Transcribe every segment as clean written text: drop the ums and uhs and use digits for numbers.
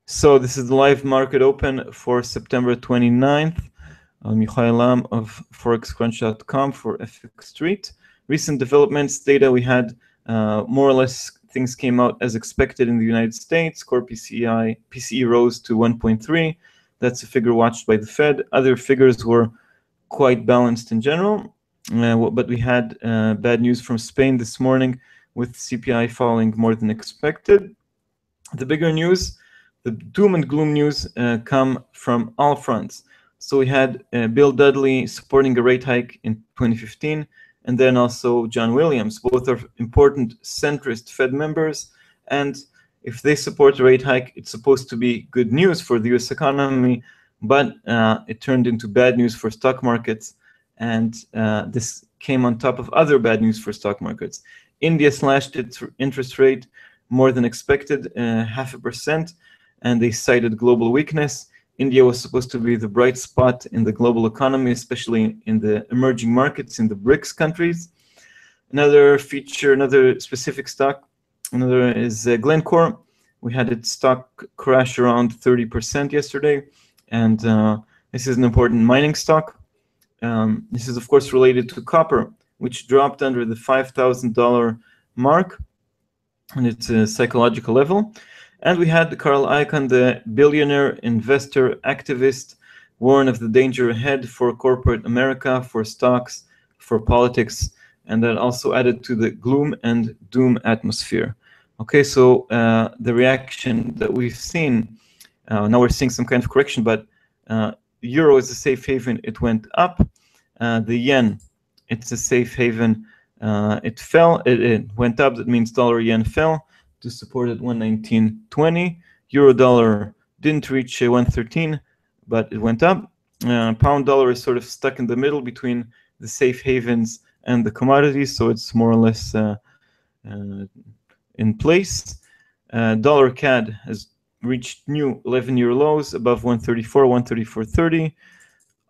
So this is the live market open for September 29th. I'm Yohay Elam of forexcrunch.com for FX Street. Recent developments, data we had, more or less things came out as expected in the United States. Core PCE rose to 1.3. That's a figure watched by the Fed. Other figures were quite balanced in general, but we had bad news from Spain this morning with CPI falling more than expected. The bigger news, the doom and gloom news, come from all fronts. So we had Bill Dudley supporting a rate hike in 2015, and then also John Williams. Both are important centrist Fed members, and if they support a rate hike, it's supposed to be good news for the US economy, but it turned into bad news for stock markets, and this came on top of other bad news for stock markets. India slashed its interest rate more than expected, 0.5%, and they cited global weakness. India was supposed to be the bright spot in the global economy, especially in the emerging markets in the BRICS countries. Another feature, another specific stock, another is Glencore. We had its stock crash around 30% yesterday, and this is an important mining stock. This is, of course, related to copper, which dropped under the $5,000 mark, and it's a psychological level. And we had Carl Icahn, the billionaire investor activist, warn of the danger ahead for corporate America, for stocks, for politics, and that also added to the gloom and doom atmosphere. Okay, so the reaction that we've seen, now we're seeing some kind of correction, but euro is a safe haven, it went up. The yen, it's a safe haven, it fell, it went up, that means dollar yen fell to support at 119.20. Euro dollar didn't reach 113, but it went up. Pound dollar is sort of stuck in the middle between the safe havens and the commodities, so it's more or less in place. Dollar CAD has reached new 11-year lows above 134, 134.30.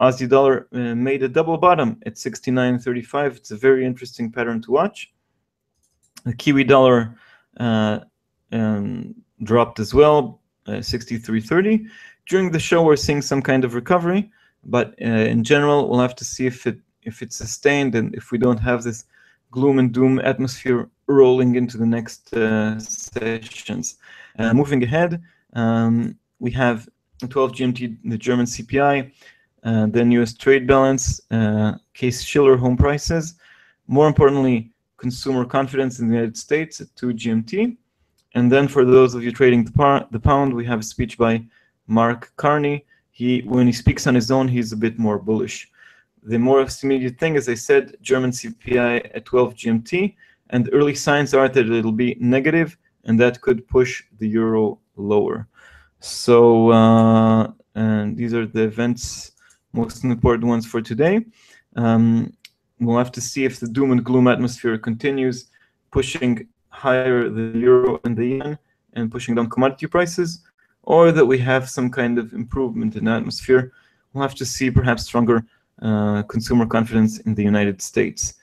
Aussie dollar made a double bottom at 69.35. It's a very interesting pattern to watch. The Kiwi dollar dropped as well, 63.30. During the show, we're seeing some kind of recovery, but in general, we'll have to see if it's sustained and if we don't have this gloom and doom atmosphere rolling into the next sessions. Moving ahead, we have 12 GMT, the German CPI, then US trade balance, Case-Shiller home prices. More importantly, consumer confidence in the United States at 2 GMT. And then for those of you trading the pound, we have a speech by Mark Carney. When he speaks on his own, he's a bit more bullish. The more immediate thing, as I said, German CPI at 12 GMT, and early signs are that it'll be negative, and that could push the euro lower. So and these are the events, most important ones for today. We'll have to see if the doom and gloom atmosphere continues, pushing higher the euro and the yen and pushing down commodity prices, or that we have some kind of improvement in the atmosphere. We'll have to see perhaps stronger consumer confidence in the United States.